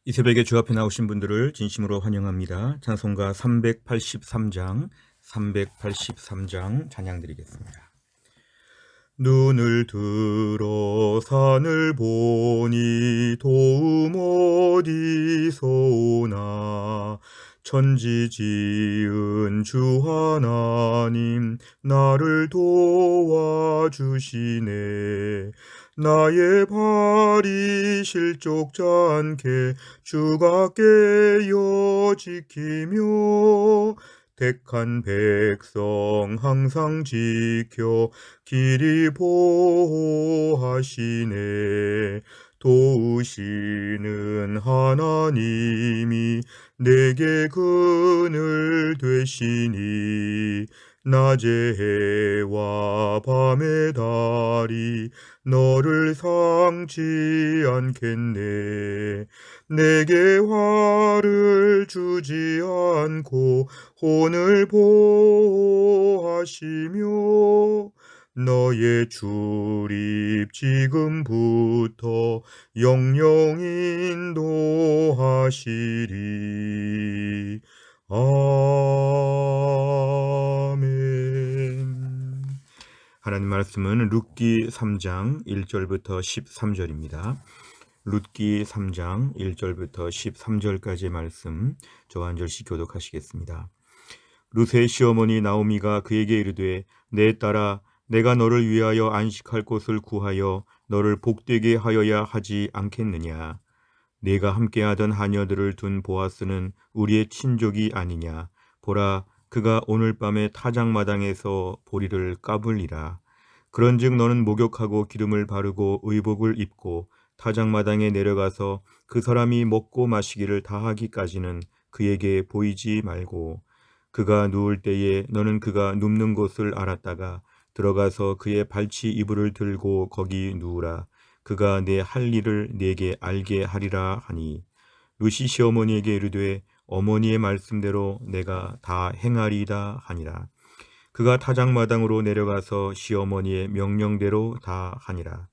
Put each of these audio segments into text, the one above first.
이 새벽에 주 앞에 나오신 분들을 진심으로 환영합니다. 찬송가 383장 찬양 드리겠습니다. 눈을 들어 산을 보니 도움 어디서 오나. 천지 지은 주 하나님 나를 도와주시네. 나의 발이 실족지 않게 주가 깨어 지키며 택한 백성 항상 지켜 길이 보호하시네. 도우시는 하나님이 내게 그늘 되시니. 낮의 해와 밤의 달이 너를 상치 않겠네. 내게 화를 주지 않고 혼을 보호하시며 너의 출입 지금부터 영영 인도하시리. 아멘. 하나님 말씀은 룻기 3장 1절부터 13절입니다. 룻기 3장 1절부터 13절까지의 말씀 저와 한 절씩 교독하시겠습니다. 룻의 시어머니 나오미가 그에게 이르되 내 딸아 내가 너를 위하여 안식할 곳을 구하여 너를 복되게 하여야 하지 않겠느냐. 네가 함께하던 하녀들을 둔 보아스는 우리의 친족이 아니냐. 보라 그가 오늘 밤에 타작마당에서 보리를 까불리라. 그런즉 너는 목욕하고 기름을 바르고 의복을 입고 타작마당에 내려가서 그 사람이 먹고 마시기를 다하기까지는 그에게 보이지 말고, 그가 누울 때에 너는 그가 눕는 곳을 알았다가 들어가서 그의 발치 이불을 들고 거기 누우라. 그가 내 할 일을 네게 알게 하리라 하니. 룻이 시어머니에게 이르되 어머니의 말씀대로 내가 다 행하리이다 하니라. 그가 타작마당으로 내려가서 시어머니의 명령대로 다 하니라.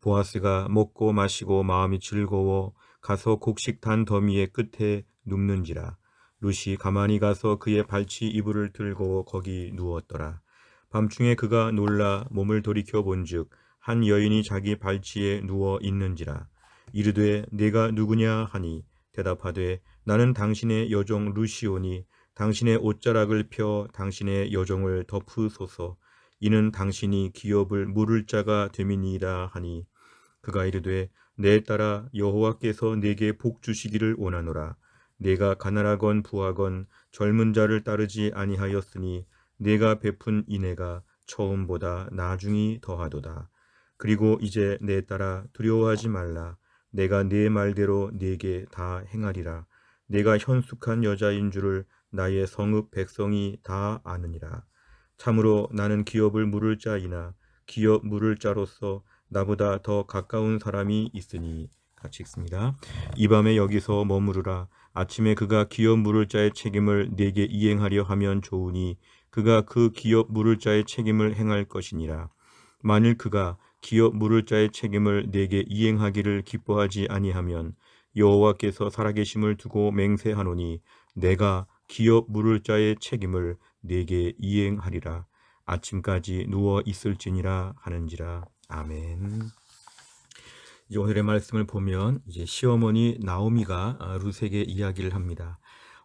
보아스가 먹고 마시고 마음이 즐거워 가서 곡식단 더미의 끝에 눕는지라. 룻이 가만히 가서 그의 발치 이불을 들고 거기 누웠더라. 밤중에 그가 놀라 몸을 돌이켜 본즉 한 여인이 자기 발치에 누워 있는지라. 이르되 네가 누구냐 하니 대답하되 나는 당신의 여종 룻이오니 당신의 옷자락을 펴 당신의 여종을 덮으소서. 이는 당신이 기업을 물을 자가 됨이니이다 하니. 그가 이르되 내 딸아 여호와께서 내게 복 주시기를 원하노라. 내가 가난하건 부하건 젊은 자를 따르지 아니하였으니 내가 베푼 인애가 처음보다 나중이 더하도다. 그리고 이제 내 딸아 두려워하지 말라. 내가 네 말대로 네게 다 행하리라. 내가 현숙한 여자인 줄을 나의 성읍 백성이 다 아느니라. 참으로 나는 기업을 물을 자이나 기업 물을 자로서 나보다 더 가까운 사람이 있으니. 같이 읽습니다. 이 밤에 여기서 머무르라. 아침에 그가 기업 물을 자의 책임을 네게 이행하려 하면 좋으니 그가 그 기업 물을 자의 책임을 행할 것이니라. 만일 그가 기업 물을 자의 책임을 네게 이행하기를 기뻐하지 아니하면 여호와께서 살아계심을 두고 맹세하노니 내가 기업 물을 자의 책임을 네게 이행하리라. 아침까지 누워 있을지니라 하는지라. 아멘. 이제 오늘의 말씀을 보면 이제 시어머니 나오미가 룻에게 이야기를 합니다.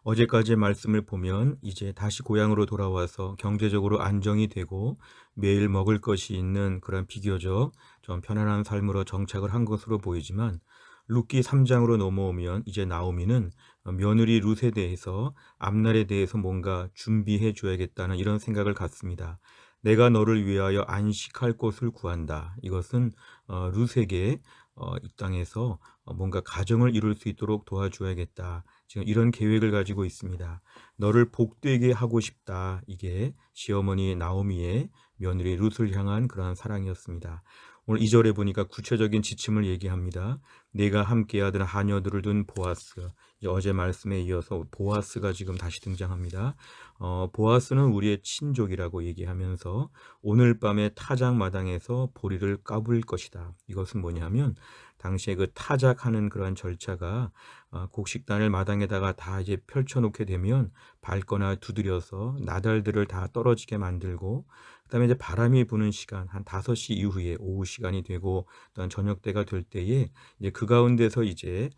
어제까지의 말씀을 보면 이제 다시 고향으로 돌아와서 경제적으로 안정이 되고 매일 먹을 것이 있는 그런 비교적 좀 편안한 삶으로 정착을 한 것으로 보이지만 룻기 3장으로 넘어오면 이제 나오미는 며느리 룻에 대해서 앞날에 대해서 뭔가 준비해 줘야겠다는 이런 생각을 갖습니다. 내가 너를 위하여 안식할 곳을 구한다. 이것은 룻에게 이 땅에서 뭔가 가정을 이룰 수 있도록 도와줘야겠다. 지금 이런 계획을 가지고 있습니다. 너를 복되게 하고 싶다. 이게 시어머니 나오미의 며느리 룻을 향한 그러한 사랑이었습니다. 오늘 2절에 보니까 구체적인 지침을 얘기합니다. 내가 함께하던 하녀들을 둔 보아스. 어제 말씀에 이어서 보아스가 지금 다시 등장합니다. 보아스는 우리의 친족이라고 얘기하면서 오늘 밤에 타작마당에서 보리를 까불 것이다. 이것은 뭐냐면 당시에 그 타작하는 그러한 절차가 곡식단을 마당에다가 다 이제 펼쳐놓게 되면 밟거나 두드려서 나달들을 다 떨어지게 만들고, 그다음에 이제 바람이 부는 시간 한 5시 이후에 오후 시간이 되고 또한 저녁 때가 될 때에 이제 그 가운데서 이제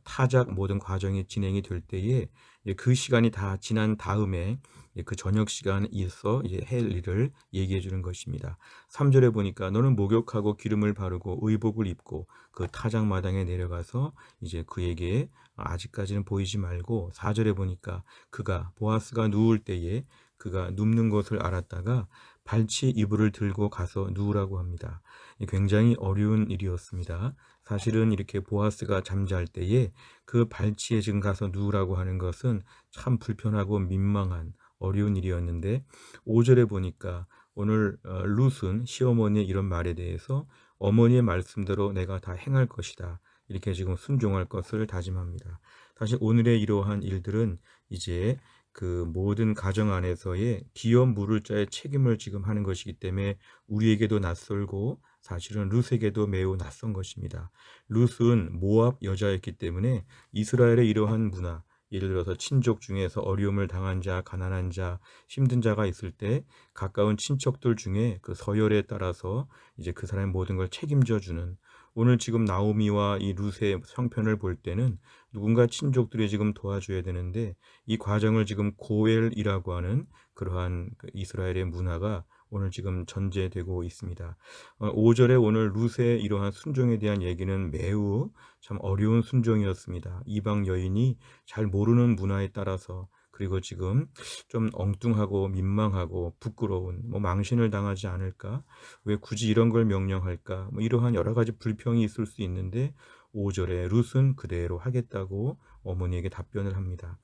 타작 모든 과정이 진행이 될 때에 이제 그 시간이 다 지난 다음에 그 저녁 시간에 있어 이제 할 일을 얘기해 주는 것입니다. 3절에 보니까 너는 목욕하고 기름을 바르고 의복을 입고 그 타작 마당에 내려가서 이제 그에게 아직까지는 보이지 말고, 4절에 보니까 그가 보아스가 누울 때에 그가 눕는 것을 알았다가 발치 이불을 들고 가서 누우라고 합니다. 굉장히 어려운 일이었습니다. 사실은 이렇게 보아스가 잠잘 때에 그 발치에 지금 가서 누우라고 하는 것은 참 불편하고 민망한 어려운 일이었는데, 5절에 보니까 오늘 룻은 시어머니의 이런 말에 대해서 어머니의 말씀대로 내가 다 행할 것이다, 이렇게 지금 순종할 것을 다짐합니다. 사실 오늘의 이러한 일들은 이제 그 모든 가정 안에서의 기업 물을 자의 책임을 지금 하는 것이기 때문에 우리에게도 낯설고 사실은 룻에게도 매우 낯선 것입니다. 룻은 모압 여자였기 때문에 이스라엘의 이러한 문화, 예를 들어서 친족 중에서 어려움을 당한 자, 가난한 자, 힘든 자가 있을 때 가까운 친척들 중에 그 서열에 따라서 이제 그 사람의 모든 걸 책임져 주는, 오늘 지금 나오미와 이 룻의 형편을 볼 때는 누군가 친족들이 지금 도와줘야 되는데 이 과정을 지금 고엘이라고 하는 그러한 그 이스라엘의 문화가 오늘 지금 전제되고 있습니다. 5절에 오늘 룻의 이러한 순종에 대한 얘기는 매우 참 어려운 순종이었습니다. 이방 여인이 잘 모르는 문화에 따라서, 그리고 지금 좀 엉뚱하고 민망하고 부끄러운, 망신을 당하지 않을까, 왜 굳이 이런 걸 명령할까, 이러한 여러 가지 불평이 있을 수 있는데 5절에 룻은 그대로 하겠다고 어머니에게 답변을 합니다.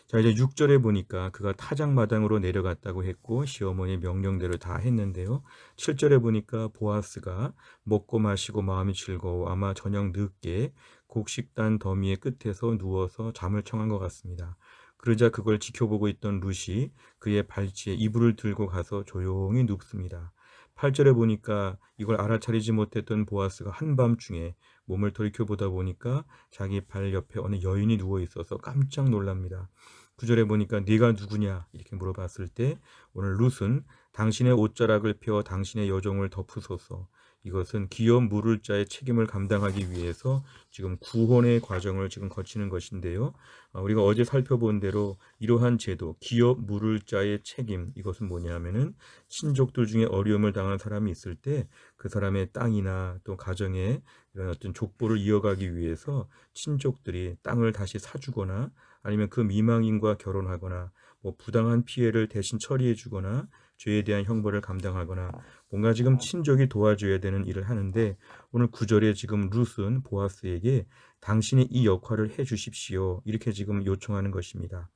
자, 이제 6절에 보니까 그가 타작마당으로 내려갔다고 했고 시어머니 명령대로 다 했는데요. 7절에 보니까 보아스가 먹고 마시고 마음이 즐거워 아마 저녁 늦게 곡식단 더미의 끝에서 누워서 잠을 청한 것 같습니다. 그러자 그걸 지켜보고 있던 룻이 그의 발치에 이불을 들고 가서 조용히 눕습니다. 8절에 보니까 이걸 알아차리지 못했던 보아스가 한밤중에 몸을 돌이켜보다 보니까 자기 발 옆에 어느 여인이 누워 있어서 깜짝 놀랍니다. 9절에 보니까 네가 누구냐 이렇게 물어봤을 때 오늘 룻은 당신의 옷자락을 펴 당신의 여종을 덮으소서, 이것은 기업 물을 자의 책임을 감당하기 위해서 지금 구원의 과정을 지금 거치는 것인데요. 우리가 어제 살펴본 대로 이러한 제도, 기업 물을 자의 책임, 이것은 뭐냐면은 친족들 중에 어려움을 당한 사람이 있을 때 그 사람의 땅이나 또 가정에 이런 어떤 족보를 이어가기 위해서 친족들이 땅을 다시 사주거나 아니면 그 미망인과 결혼하거나 부당한 피해를 대신 처리해 주거나 죄에 대한 형벌을 감당하거나 뭔가 지금 친족이 도와줘야 되는 일을 하는데, 오늘 9절에 지금 룻은 보아스에게 당신이 이 역할을 해 주십시오 이렇게 지금 요청하는 것입니다.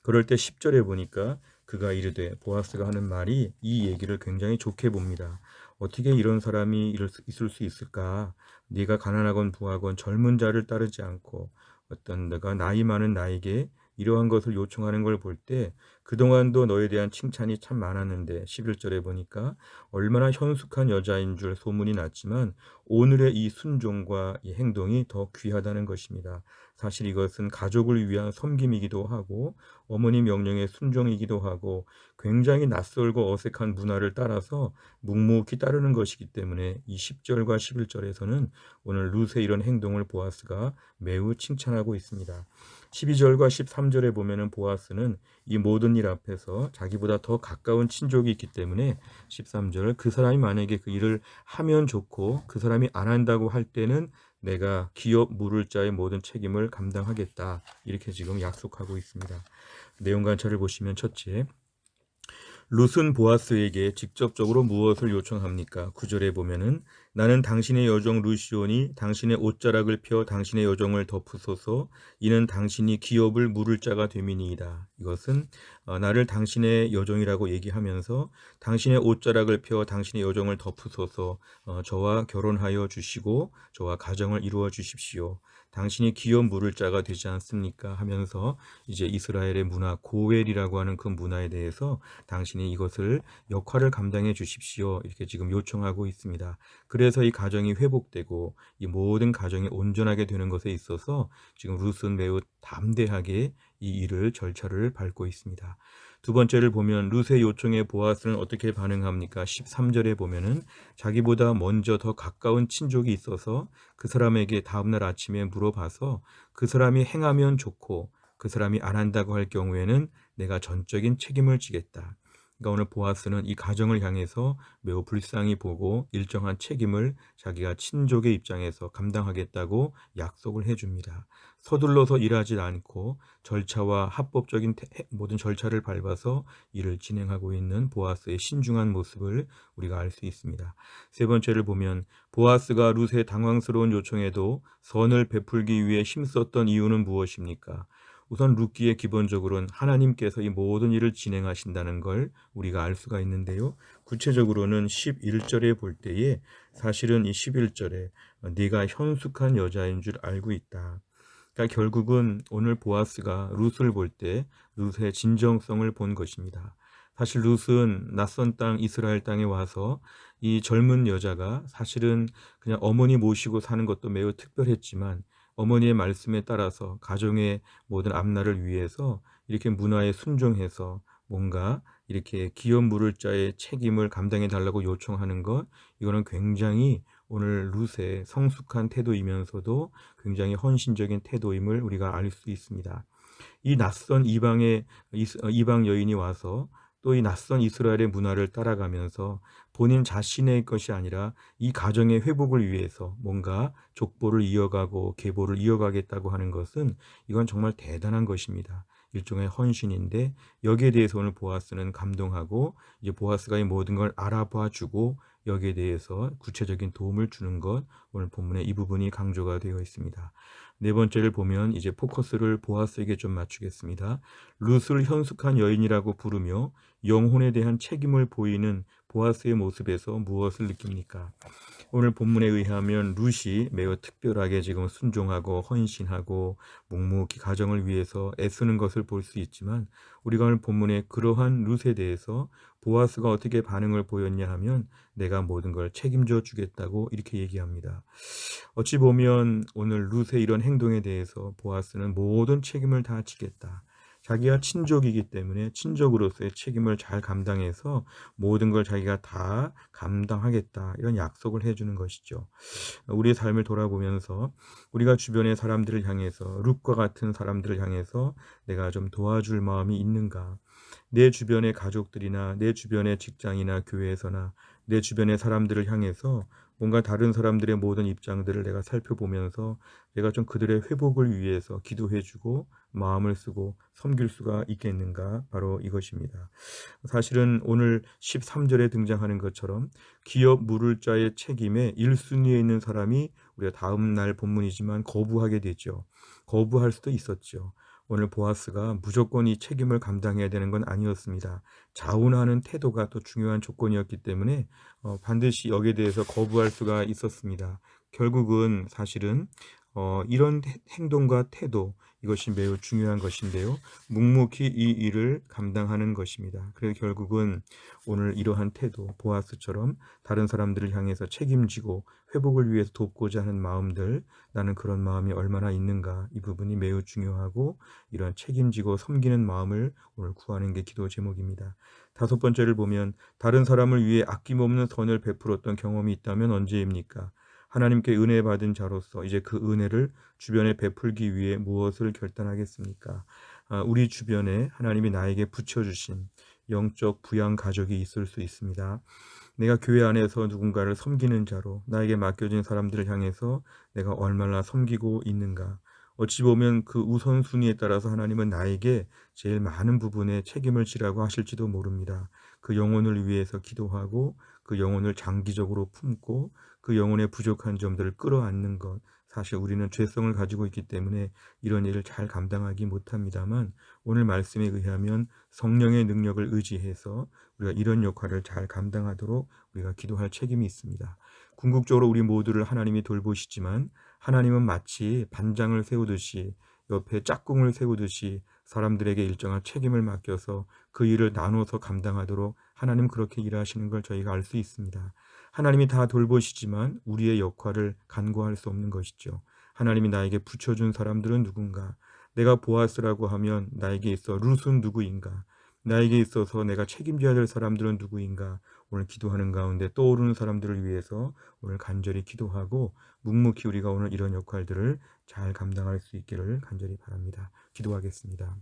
그럴 때 10절에 보니까 그가 이르되, 보아스가 하는 말이 이 얘기를 굉장히 좋게 봅니다. 어떻게 이런 사람이 있을 수 있을까? 네가 가난하건 부하건 젊은 자를 따르지 않고 어떤 내가 나이 많은 나에게 이러한 것을 요청하는 걸 볼 때 그동안도 너에 대한 칭찬이 참 많았는데 11절에 보니까 얼마나 현숙한 여자인 줄 소문이 났지만 오늘의 이 순종과 이 행동이 더 귀하다는 것입니다. 사실 이것은 가족을 위한 섬김이기도 하고 어머니 명령의 순종이기도 하고 굉장히 낯설고 어색한 문화를 따라서 묵묵히 따르는 것이기 때문에 이 10절과 11절에서는 오늘 룻의 이런 행동을 보아스가 매우 칭찬하고 있습니다. 12절과 13절에 보면은 보아스는 이 모든 일 앞에서 자기보다 더 가까운 친족이 있기 때문에 13절 그 사람이 만약에 그 일을 하면 좋고 그 사람이 안 한다고 할 때는 내가 기업 물을 자의 모든 책임을 감당하겠다 이렇게 지금 약속하고 있습니다. 내용 관찰을 보시면 첫째, 룻은 보아스에게 직접적으로 무엇을 요청합니까? 9절에 보면은 나는 당신의 여종 룻이오니 당신의 옷자락을 펴 당신의 여종을 덮으소서, 이는 당신이 기업을 물을 자가 됨이니이다. 이것은 나를 당신의 여종이라고 얘기하면서 당신의 옷자락을 펴 당신의 여종을 덮으소서, 저와 결혼하여 주시고 저와 가정을 이루어 주십시오. 당신이 기업 물을 자가 되지 않습니까? 하면서 이제 이스라엘의 문화, 고웰이라고 하는 그 문화에 대해서 당신이 이것을 역할을 감당해 주십시오 이렇게 지금 요청하고 있습니다. 그래서 이 가정이 회복되고 이 모든 가정이 온전하게 되는 것에 있어서 지금 룻은 매우 담대하게 이 일을 절차를 밟고 있습니다. 두 번째를 보면 룻의 요청에 보아스는 어떻게 반응합니까? 13절에 보면은 자기보다 먼저 더 가까운 친족이 있어서 그 사람에게 다음날 아침에 물어봐서 그 사람이 행하면 좋고 그 사람이 안 한다고 할 경우에는 내가 전적인 책임을 지겠다. 그러니까 오늘 보아스는 이 가정을 향해서 매우 불쌍히 보고 일정한 책임을 자기가 친족의 입장에서 감당하겠다고 약속을 해줍니다. 서둘러서 일하지 않고 절차와 합법적인 모든 절차를 밟아서 일을 진행하고 있는 보아스의 신중한 모습을 우리가 알 수 있습니다. 세 번째를 보면 보아스가 룻의 당황스러운 요청에도 선을 베풀기 위해 힘썼던 이유는 무엇입니까? 우선 룻기에 기본적으로는 하나님께서 이 모든 일을 진행하신다는 걸 우리가 알 수가 있는데요. 구체적으로는 11절에 볼 때에 사실은 이 11절에 네가 현숙한 여자인 줄 알고 있다. 그러니까 결국은 오늘 보아스가 룻을 볼 때 룻의 진정성을 본 것입니다. 사실 룻은 낯선 땅 이스라엘 땅에 와서 이 젊은 여자가 사실은 그냥 어머니 모시고 사는 것도 매우 특별했지만 어머니의 말씀에 따라서 가정의 모든 앞날을 위해서 이렇게 문화에 순종해서 뭔가 이렇게 기업 물을 자의 책임을 감당해 달라고 요청하는 것, 이거는 굉장히 오늘 룻의 성숙한 태도이면서도 굉장히 헌신적인 태도임을 우리가 알 수 있습니다. 이 낯선 이방 여인이 와서 또 이 낯선 이스라엘의 문화를 따라가면서 본인 자신의 것이 아니라 이 가정의 회복을 위해서 뭔가 족보를 이어가고 계보를 이어가겠다고 하는 것은 이건 정말 대단한 것입니다. 일종의 헌신인데 여기에 대해서 오늘 보아스는 감동하고 이제 보아스가 이 모든 걸 알아봐 주고 여기에 대해서 구체적인 도움을 주는 것, 오늘 본문에 이 부분이 강조가 되어 있습니다. 네 번째를 보면 이제 포커스를 보아스에게 좀 맞추겠습니다. 룻을 현숙한 여인이라고 부르며 영혼에 대한 책임을 보이는 보아스의 모습에서 무엇을 느낍니까? 오늘 본문에 의하면 룻이 매우 특별하게 지금 순종하고 헌신하고 묵묵히 가정을 위해서 애쓰는 것을 볼 수 있지만 우리가 오늘 본문에 그러한 룻에 대해서 보아스가 어떻게 반응을 보였냐 하면 내가 모든 걸 책임져 주겠다고 이렇게 얘기합니다. 어찌 보면 오늘 룻의 이런 행동에 대해서 보아스는 모든 책임을 다 지겠다. 자기가 친족이기 때문에 친족으로서의 책임을 잘 감당해서 모든 걸 자기가 다 감당하겠다. 이런 약속을 해주는 것이죠. 우리의 삶을 돌아보면서 우리가 주변의 사람들을 향해서 룻과 같은 사람들을 향해서 내가 좀 도와줄 마음이 있는가? 내 주변의 가족들이나 내 주변의 직장이나 교회에서나 내 주변의 사람들을 향해서 뭔가 다른 사람들의 모든 입장들을 내가 살펴보면서 내가 좀 그들의 회복을 위해서 기도해주고 마음을 쓰고 섬길 수가 있겠는가? 바로 이것입니다. 사실은 오늘 13절에 등장하는 것처럼 기업 물을 자의 책임에 1순위에 있는 사람이 우리가 다음 날 본문이지만 거부하게 되죠. 거부할 수도 있었죠. 오늘 보아스가 무조건 이 책임을 감당해야 되는 건 아니었습니다. 자운하는 태도가 또 중요한 조건이었기 때문에 반드시 여기에 대해서 거부할 수가 있었습니다. 결국은 사실은 이런 행동과 태도, 이것이 매우 중요한 것인데요. 묵묵히 이 일을 감당하는 것입니다. 그래서 결국은 오늘 이러한 태도, 보아스처럼 다른 사람들을 향해서 책임지고 회복을 위해서 돕고자 하는 마음들, 나는 그런 마음이 얼마나 있는가, 이 부분이 매우 중요하고 이러한 책임지고 섬기는 마음을 오늘 구하는 게 기도 제목입니다. 다섯 번째를 보면 다른 사람을 위해 아낌없는 선을 베풀었던 경험이 있다면 언제입니까? 하나님께 은혜 받은 자로서 이제 그 은혜를 주변에 베풀기 위해 무엇을 결단하겠습니까? 우리 주변에 하나님이 나에게 붙여주신 영적 부양 가족이 있을 수 있습니다. 내가 교회 안에서 누군가를 섬기는 자로 나에게 맡겨진 사람들을 향해서 내가 얼마나 섬기고 있는가. 어찌 보면 그 우선순위에 따라서 하나님은 나에게 제일 많은 부분에 책임을 지라고 하실지도 모릅니다. 그 영혼을 위해서 기도하고 그 영혼을 장기적으로 품고 그 영혼의 부족한 점들을 끌어안는 것, 사실 우리는 죄성을 가지고 있기 때문에 이런 일을 잘 감당하기 못합니다만 오늘 말씀에 의하면 성령의 능력을 의지해서 우리가 이런 역할을 잘 감당하도록 우리가 기도할 책임이 있습니다. 궁극적으로 우리 모두를 하나님이 돌보시지만 하나님은 마치 반장을 세우듯이 옆에 짝꿍을 세우듯이 사람들에게 일정한 책임을 맡겨서 그 일을 나눠서 감당하도록 하나님 그렇게 일하시는 걸 저희가 알 수 있습니다. 하나님이 다 돌보시지만 우리의 역할을 간과할 수 없는 것이죠. 하나님이 나에게 붙여준 사람들은 누군가? 내가 보아스라고 하면 나에게 있어 룻은 누구인가? 나에게 있어서 내가 책임져야 될 사람들은 누구인가? 오늘 기도하는 가운데 떠오르는 사람들을 위해서 오늘 간절히 기도하고 묵묵히 우리가 오늘 이런 역할들을 잘 감당할 수 있기를 간절히 바랍니다. 기도하겠습니다.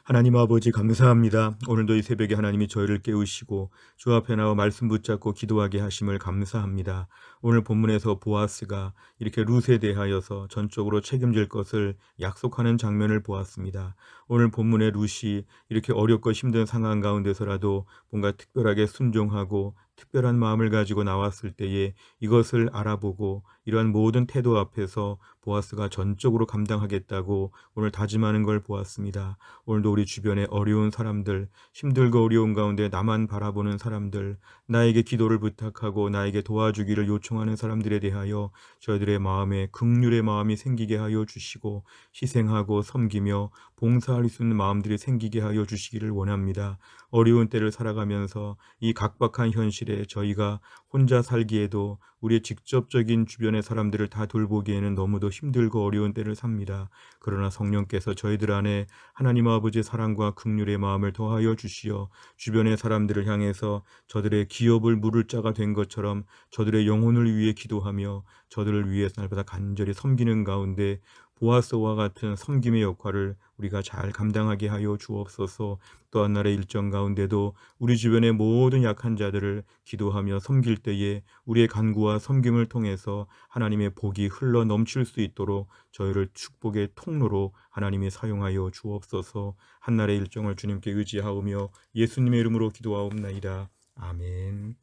하나님 아버지 감사합니다. 오늘도 이 새벽에 하나님이 저희를 깨우시고 주 앞에 나와 말씀 붙잡고 기도하게 하심을 감사합니다. 오늘 본문에서 보아스가 이렇게 룻에 대하여서 전적으로 책임질 것을 약속하는 장면을 보았습니다. 오늘 본문의 룻이 이렇게 어렵고 힘든 상황 가운데서라도 뭔가 특별하게 순종하고 특별한 마음을 가지고 나왔을 때에 이것을 알아보고 이러한 모든 태도 앞에서 보아스가 전적으로 감당하겠다고 오늘 다짐하는 걸 보았습니다. 오늘도 우리 주변에 어려운 사람들, 힘들고 어려운 가운데 나만 바라보는 사람들, 나에게 기도를 부탁하고 나에게 도와주기를 요청하는 사람들에 대하여 저희들의 마음에 긍휼의 마음이 생기게 하여 주시고 희생하고 섬기며 봉사할 수 있는 마음들이 생기게 하여 주시기를 원합니다. 어려운 때를 살아가면서 이 각박한 현실에 저희가 혼자 살기에도 우리의 직접적인 주변의 사람들을 다 돌보기에는 너무도 힘들고 어려운 때를 삽니다. 그러나 성령께서 저희들 안에 하나님 아버지의 사랑과 긍휼의 마음을 더하여 주시어 주변의 사람들을 향해서 저들의 기업을 물을 자가 된 것처럼 저들의 영혼을 위해 기도하며 저들을 위해 날마다 간절히 섬기는 가운데 보아스와 같은 섬김의 역할을 우리가 잘 감당하게 하여 주옵소서. 또한 날의 일정 가운데도 우리 주변의 모든 약한 자들을 기도하며 섬길 때에 우리의 간구와 섬김을 통해서 하나님의 복이 흘러 넘칠 수 있도록 저희를 축복의 통로로 하나님이 사용하여 주옵소서. 한날의 일정을 주님께 의지하오며 예수님의 이름으로 기도하옵나이다. 아멘.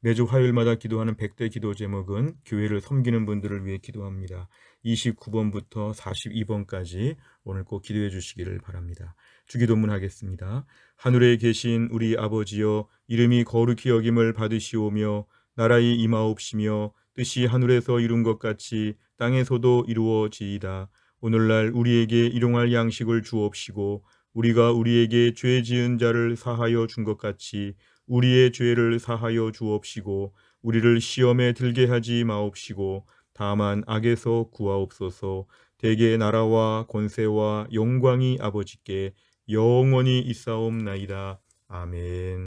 매주 화요일마다 기도하는 100대 기도 제목은 교회를 섬기는 분들을 위해 기도합니다. 29번부터 42번까지 오늘 꼭 기도해 주시기를 바랍니다. 주기도문 하겠습니다. 하늘에 계신 우리 아버지여, 이름이 거룩히 여김을 받으시오며 나라의 임하옵시며 뜻이 하늘에서 이룬 것 같이 땅에서도 이루어지이다. 오늘날 우리에게 일용할 양식을 주옵시고 우리가 우리에게 죄 지은 자를 사하여 준 것 같이 우리의 죄를 사하여 주옵시고 우리를 시험에 들게 하지 마옵시고 다만 악에서 구하옵소서. 대개 나라와 권세와 영광이 아버지께 영원히 있사옵나이다. 아멘.